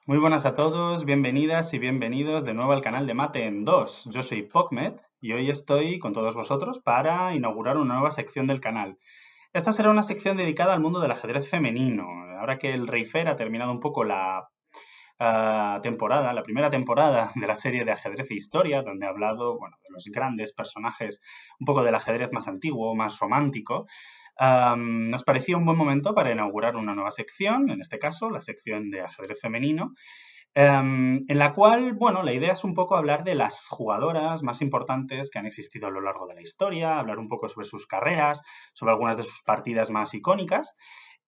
Muy buenas a todos, bienvenidas y bienvenidos de nuevo al canal de Mate en 2. Yo soy Pocmet y hoy estoy con todos vosotros para inaugurar una nueva sección del canal. Esta será una sección dedicada al mundo del ajedrez femenino. Ahora que el Rey Fer ha terminado un poco la primera temporada de la serie de ajedrez e historia, donde ha hablado, bueno, de los grandes personajes, un poco del ajedrez más antiguo, más romántico. Nos parecía un buen momento para inaugurar una nueva sección, en este caso la sección de ajedrez femenino, en la cual, bueno, la idea es un poco hablar de las jugadoras más importantes que han existido a lo largo de la historia, hablar un poco sobre sus carreras, sobre algunas de sus partidas más icónicas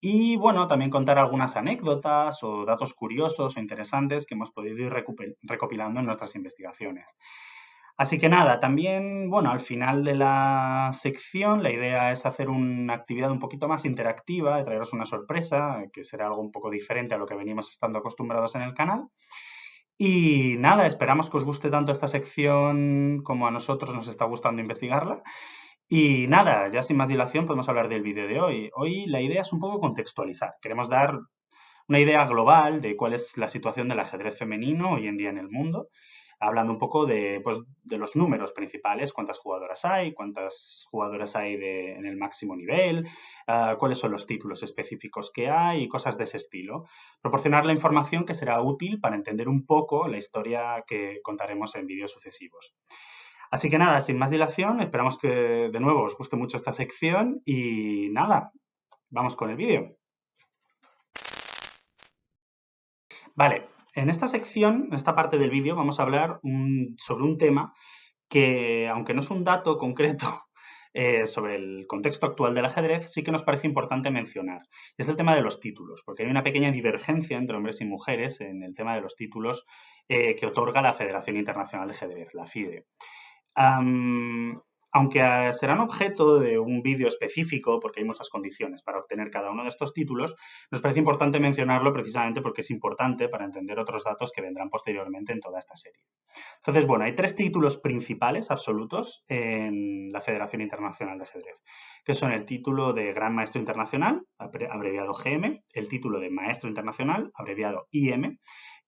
y, bueno, también contar algunas anécdotas o datos curiosos o interesantes que hemos podido ir recopilando en nuestras investigaciones. Así que nada, también, bueno, al final de la sección la idea es hacer una actividad un poquito más interactiva, de traeros una sorpresa, que será algo un poco diferente a lo que venimos estando acostumbrados en el canal. Y nada, esperamos que os guste tanto esta sección como a nosotros nos está gustando investigarla. Y nada, ya sin más dilación podemos hablar del vídeo de hoy. Hoy la idea es un poco contextualizar. Queremos dar una idea global de cuál es la situación del ajedrez femenino hoy en día en el mundo, hablando un poco de, pues, de los números principales, cuántas jugadoras hay, en el máximo nivel, cuáles son los títulos específicos que hay y cosas de ese estilo. Proporcionar la información que será útil para entender un poco la historia que contaremos en vídeos sucesivos. Así que nada, sin más dilación, esperamos que de nuevo os guste mucho esta sección y nada, vamos con el vídeo. Vale, en esta sección, en esta parte del vídeo, vamos a hablar sobre un tema que, aunque no es un dato concreto sobre el contexto actual del ajedrez, sí que nos parece importante mencionar. Es el tema de los títulos, porque hay una pequeña divergencia entre hombres y mujeres en el tema de los títulos que otorga la Federación Internacional de Ajedrez, la FIDE. Am, Aunque serán objeto de un vídeo específico, porque hay muchas condiciones para obtener cada uno de estos títulos, nos parece importante mencionarlo precisamente porque es importante para entender otros datos que vendrán posteriormente en toda esta serie. Entonces, bueno, hay tres títulos principales absolutos en la Federación Internacional de Ajedrez, que son el título de Gran Maestro Internacional, abreviado GM, el título de Maestro Internacional, abreviado IM,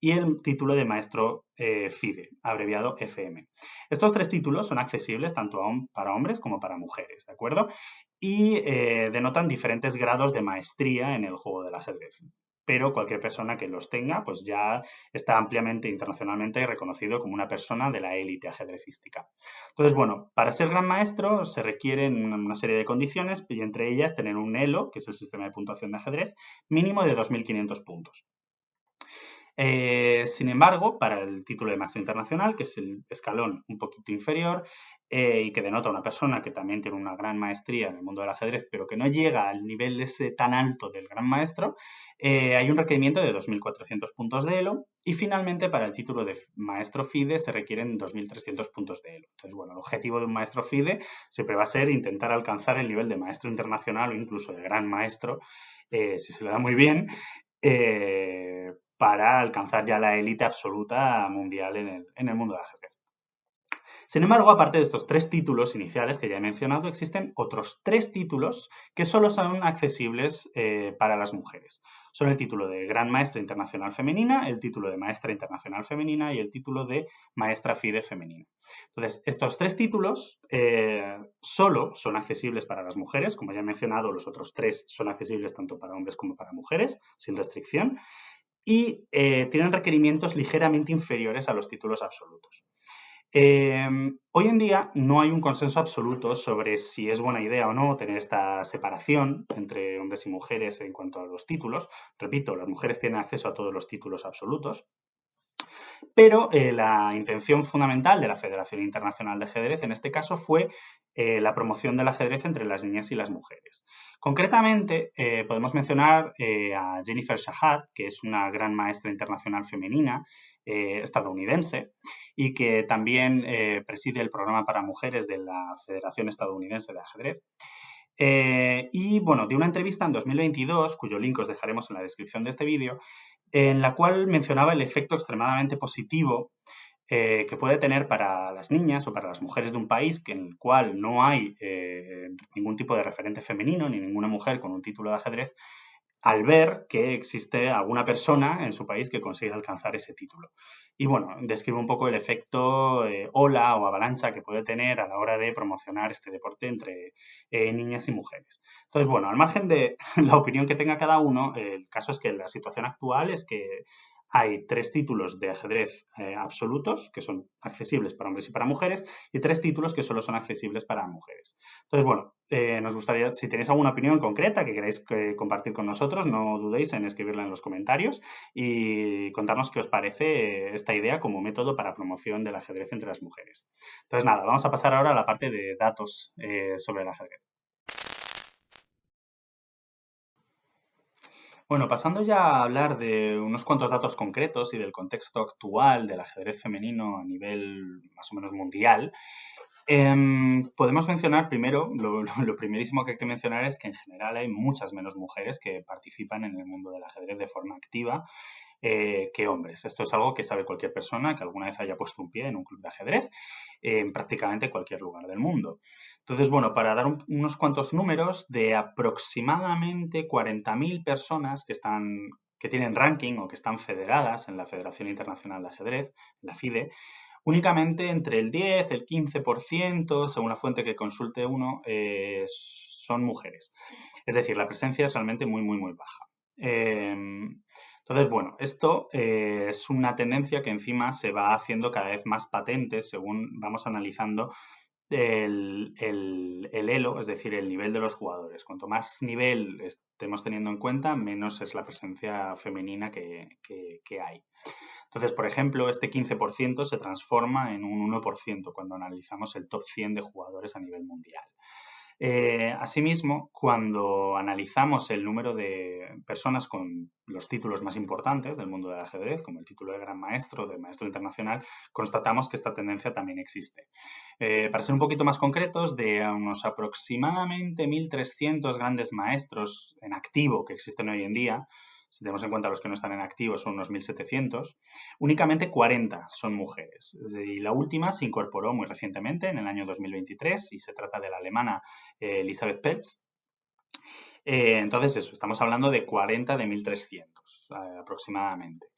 y el título de Maestro FIDE, abreviado FM. Estos tres títulos son accesibles tanto para hombres como para mujeres, ¿de acuerdo? Y denotan diferentes grados de maestría en el juego del ajedrez. Pero cualquier persona que los tenga, pues ya está ampliamente internacionalmente reconocido como una persona de la élite ajedrecística. Entonces, bueno, para ser gran maestro se requieren una serie de condiciones y entre ellas tener un ELO, que es el sistema de puntuación de ajedrez, mínimo de 2.500 puntos. Sin embargo, para el título de máster internacional, que es el escalón un poquito inferior y que denota una persona que también tiene una gran maestría en el mundo del ajedrez, pero que no llega al nivel ese tan alto del gran maestro, hay un requerimiento de 2.400 puntos de ELO y finalmente para el título de maestro FIDE se requieren 2.300 puntos de ELO. Entonces, bueno, el objetivo de un maestro FIDE siempre va a ser intentar alcanzar el nivel de maestro internacional o incluso de gran maestro, si se le da muy bien, para alcanzar ya la élite absoluta mundial en el mundo del ajedrez. Sin embargo, aparte de estos tres títulos iniciales que ya he mencionado, existen otros tres títulos que solo son accesibles para las mujeres. Son el título de Gran Maestra Internacional Femenina, el título de Maestra Internacional Femenina y el título de Maestra FIDE Femenina. Entonces, estos tres títulos solo son accesibles para las mujeres. Como ya he mencionado, los otros tres son accesibles tanto para hombres como para mujeres, sin restricción y tienen requerimientos ligeramente inferiores a los títulos absolutos. Hoy en día no hay un consenso absoluto sobre si es buena idea o no tener esta separación entre hombres y mujeres en cuanto a los títulos. Repito, las mujeres tienen acceso a todos los títulos absolutos, pero la intención fundamental de la Federación Internacional de Ajedrez en este caso fue la promoción del ajedrez entre las niñas y las mujeres. Concretamente, podemos mencionar a Jennifer Shahad, que es una gran maestra internacional femenina estadounidense y que también preside el programa para mujeres de la Federación Estadounidense de Ajedrez. Y bueno, de una entrevista en 2022, cuyo link os dejaremos en la descripción de este vídeo, en la cual mencionaba el efecto extremadamente positivo que puede tener para las niñas o para las mujeres de un país en el cual no hay ningún tipo de referente femenino ni ninguna mujer con un título de ajedrez, al ver que existe alguna persona en su país que consigue alcanzar ese título. Y bueno, describe un poco el efecto ola o avalancha que puede tener a la hora de promocionar este deporte entre niñas y mujeres. Entonces, bueno, al margen de la opinión que tenga cada uno, el caso es que la situación actual es que hay 3 títulos de ajedrez absolutos que son accesibles para hombres y para mujeres y 3 títulos que solo son accesibles para mujeres. Entonces, bueno, nos gustaría, si tenéis alguna opinión concreta que queráis compartir con nosotros, no dudéis en escribirla en los comentarios y contarnos qué os parece esta idea como método para promoción del ajedrez entre las mujeres. Entonces, nada, vamos a pasar ahora a la parte de datos sobre el ajedrez. Bueno, pasando ya a hablar de unos cuantos datos concretos y del contexto actual del ajedrez femenino a nivel más o menos mundial, podemos mencionar primero, lo primerísimo que hay que mencionar es que en general hay muchas menos mujeres que participan en el mundo del ajedrez de forma activa que hombres. Esto es algo que sabe cualquier persona que alguna vez haya puesto un pie en un club de ajedrez en prácticamente cualquier lugar del mundo. Entonces, bueno, para dar unos cuantos números, de aproximadamente 40.000 personas que tienen ranking o que están federadas en la Federación Internacional de Ajedrez, la FIDE, únicamente entre el 10, el 15%, según la fuente que consulte uno, son mujeres. Es decir, la presencia es realmente muy, muy, muy baja. Entonces, bueno, esto es una tendencia que encima se va haciendo cada vez más patente según vamos analizando el elo, es decir, el nivel de los jugadores. Cuanto más nivel estemos teniendo en cuenta, menos es la presencia femenina que hay. Entonces, por ejemplo, este 15% se transforma en un 1% cuando analizamos el top 100 de jugadores a nivel mundial. Asimismo, cuando analizamos el número de personas con los títulos más importantes del mundo del ajedrez, como el título de Gran Maestro, de Maestro Internacional, constatamos que esta tendencia también existe. Para ser un poquito más concretos, de unos aproximadamente 1.300 grandes maestros en activo que existen hoy en día, si tenemos en cuenta los que no están en activo, son unos 1.700, únicamente 40 son mujeres. Y la última se incorporó muy recientemente, en el año 2023, y se trata de la alemana Elisabeth Peltz. Entonces, eso, estamos hablando de 40 de 1.300 aproximadamente.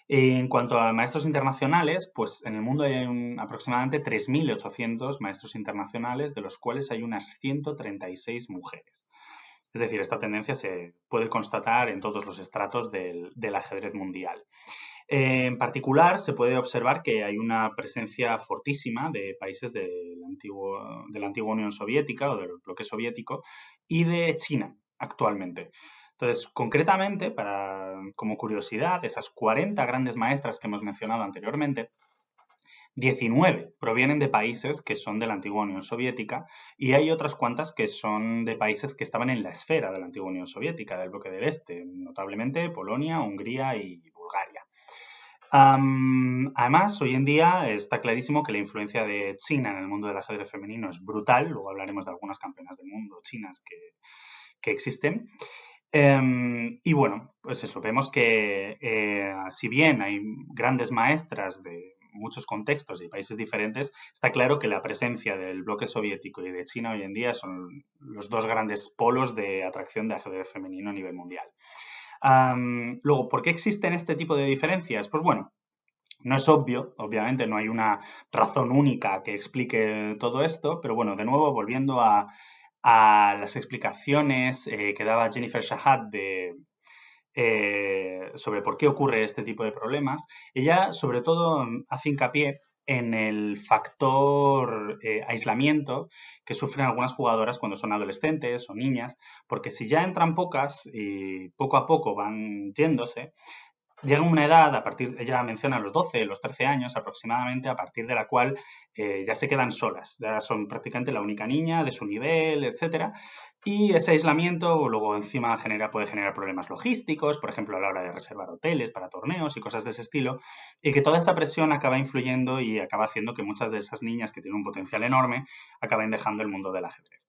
En cuanto a maestros internacionales, pues en el mundo hay aproximadamente 3.800 maestros internacionales, de los cuales hay unas 136 mujeres. Es decir, esta tendencia se puede constatar en todos los estratos del ajedrez mundial. En particular, se puede observar que hay una presencia fortísima de países de la antigua Unión Soviética o de los bloques soviéticos y de China actualmente. Entonces, concretamente, como curiosidad, esas 40 grandes maestras que hemos mencionado anteriormente, 19 provienen de países que son de la antigua Unión Soviética y hay otras cuantas que son de países que estaban en la esfera de la antigua Unión Soviética, del bloque del Este, notablemente Polonia, Hungría y Bulgaria. Además, hoy en día está clarísimo que la influencia de China en el mundo del ajedrez femenino es brutal. Luego hablaremos de algunas campeonas del mundo chinas que existen. Y bueno, pues eso, vemos que si bien hay grandes maestras de muchos contextos y países diferentes, está claro que la presencia del bloque soviético y de China hoy en día son los dos grandes polos de atracción de ajedrez femenino a nivel mundial. Luego, ¿por qué existen este tipo de diferencias? Pues bueno, no es obvio, obviamente no hay una razón única que explique todo esto, pero bueno, de nuevo, volviendo a las explicaciones que daba Jennifer Shahad sobre por qué ocurre este tipo de problemas, ella sobre todo hace hincapié en el factor aislamiento que sufren algunas jugadoras cuando son adolescentes o niñas, porque si ya entran pocas y poco a poco van yéndose, llega una edad, ella menciona los 12, los 13 años aproximadamente, a partir de la cual ya se quedan solas, ya son prácticamente la única niña de su nivel, etcétera. Y ese aislamiento luego encima puede generar problemas logísticos, por ejemplo, a la hora de reservar hoteles para torneos y cosas de ese estilo, y que toda esa presión acaba influyendo y acaba haciendo que muchas de esas niñas que tienen un potencial enorme acaben dejando el mundo del ajedrez.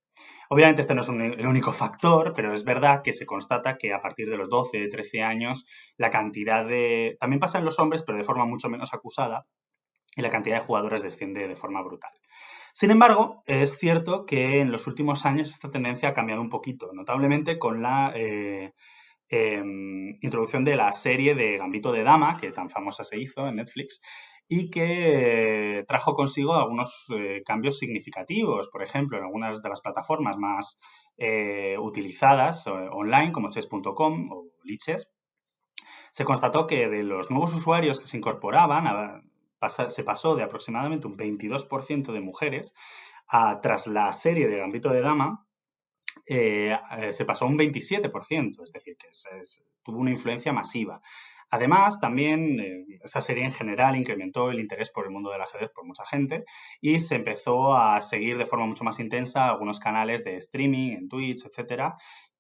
Obviamente este no es el único factor, pero es verdad que se constata que a partir de los 12, 13 años, la cantidad de... También pasa en los hombres, pero de forma mucho menos acusada, y la cantidad de jugadores desciende de forma brutal. Sin embargo, es cierto que en los últimos años esta tendencia ha cambiado un poquito, notablemente con la introducción de la serie de Gambito de Dama, que tan famosa se hizo en Netflix, y que trajo consigo algunos cambios significativos. Por ejemplo, en algunas de las plataformas más utilizadas online, como chess.com o Lichess, se constató que de los nuevos usuarios que se incorporaban, se pasó de aproximadamente un 22% de mujeres tras la serie de Gambito de Dama, se pasó a un 27%, es decir, que tuvo una influencia masiva. Además, también esa serie en general incrementó el interés por el mundo del ajedrez por mucha gente y se empezó a seguir de forma mucho más intensa algunos canales de streaming en Twitch, etcétera,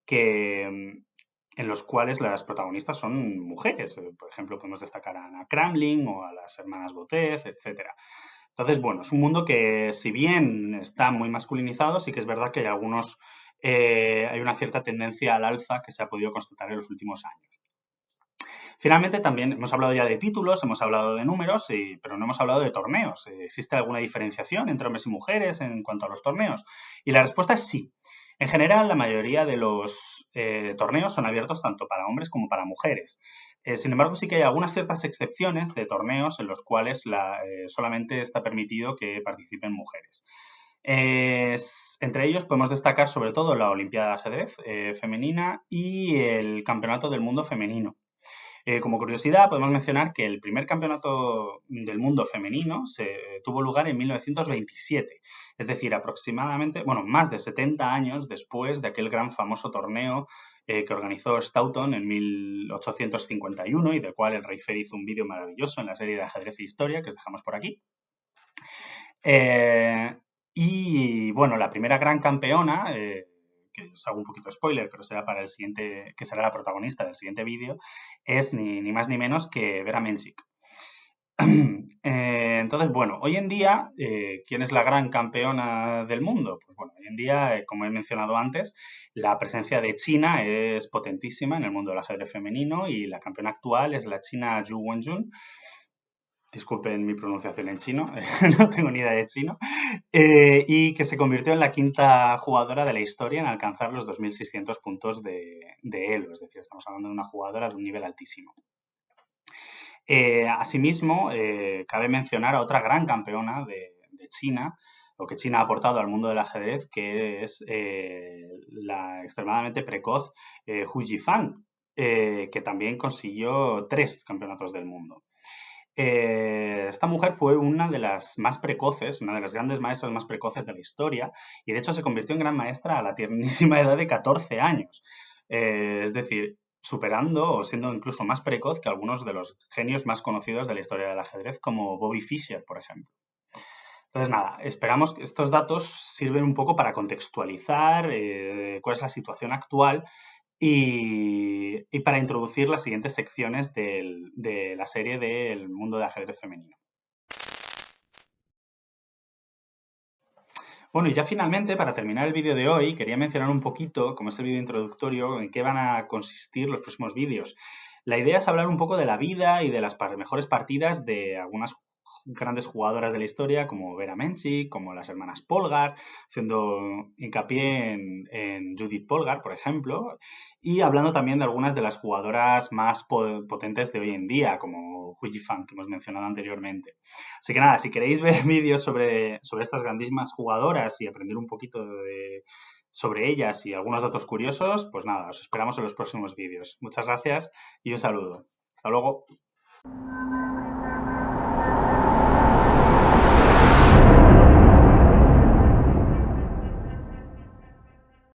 en los cuales las protagonistas son mujeres. Por ejemplo, podemos destacar a Ana Kramling o a las hermanas Botez, etcétera. Entonces, bueno, es un mundo que, si bien está muy masculinizado, sí que es verdad que hay una cierta tendencia al alza que se ha podido constatar en los últimos años. Finalmente, también hemos hablado ya de títulos, hemos hablado de números, pero no hemos hablado de torneos. ¿Existe alguna diferenciación entre hombres y mujeres en cuanto a los torneos? Y la respuesta es sí. En general, la mayoría de los torneos son abiertos tanto para hombres como para mujeres. Sin embargo, sí que hay algunas ciertas excepciones de torneos en los cuales solamente está permitido que participen mujeres. Entre ellos podemos destacar sobre todo la Olimpiada de Ajedrez femenina y el Campeonato del Mundo femenino. Como curiosidad, podemos mencionar que el primer campeonato del mundo femenino tuvo lugar en 1927, es decir, aproximadamente, más de 70 años después de aquel gran famoso torneo que organizó Stoughton en 1851 y del cual el Rey Fer hizo un vídeo maravilloso en la serie de Ajedrez e Historia que os dejamos por aquí. Y bueno, la primera gran campeona, que os hago un poquito de spoiler, pero será para el siguiente, que será la protagonista del siguiente vídeo, es ni más ni menos que Vera Menchik. Entonces, bueno, hoy en día, ¿quién es la gran campeona del mundo? Pues bueno, hoy en día, como he mencionado antes, la presencia de China es potentísima en el mundo del ajedrez femenino y la campeona actual es la china Zhu Wenjun. Disculpen mi pronunciación en chino, no tengo ni idea de chino, y que se convirtió en la quinta jugadora de la historia en alcanzar los 2.600 puntos de Elo, es decir, estamos hablando de una jugadora de un nivel altísimo. Asimismo, cabe mencionar a otra gran campeona de China, o que China ha aportado al mundo del ajedrez, que es la extremadamente precoz Hu Yifan, que también consiguió 3 campeonatos del mundo. Esta mujer fue una de las más precoces, una de las grandes maestras más precoces de la historia, y de hecho se convirtió en gran maestra a la tiernísima edad de 14 años. Es decir, superando o siendo incluso más precoz que algunos de los genios más conocidos de la historia del ajedrez, como Bobby Fischer, por ejemplo. Entonces, nada, esperamos que estos datos sirven un poco para contextualizar cuál es la situación actual y para introducir las siguientes secciones de la serie del mundo de ajedrez femenino. Bueno, y ya finalmente, para terminar el vídeo de hoy, quería mencionar un poquito, como es el vídeo introductorio, en qué van a consistir los próximos vídeos. La idea es hablar un poco de la vida y de las mejores partidas de algunas grandes jugadoras de la historia, como Vera Menchik, como las hermanas Polgar, haciendo hincapié en Judith Polgar, por ejemplo, y hablando también de algunas de las jugadoras más potentes de hoy en día, como Hu Yifan, que hemos mencionado anteriormente. Así que nada, si queréis ver vídeos sobre estas grandísimas jugadoras y aprender un poquito sobre ellas y algunos datos curiosos, pues nada, os esperamos en los próximos vídeos. Muchas gracias y un saludo. Hasta luego.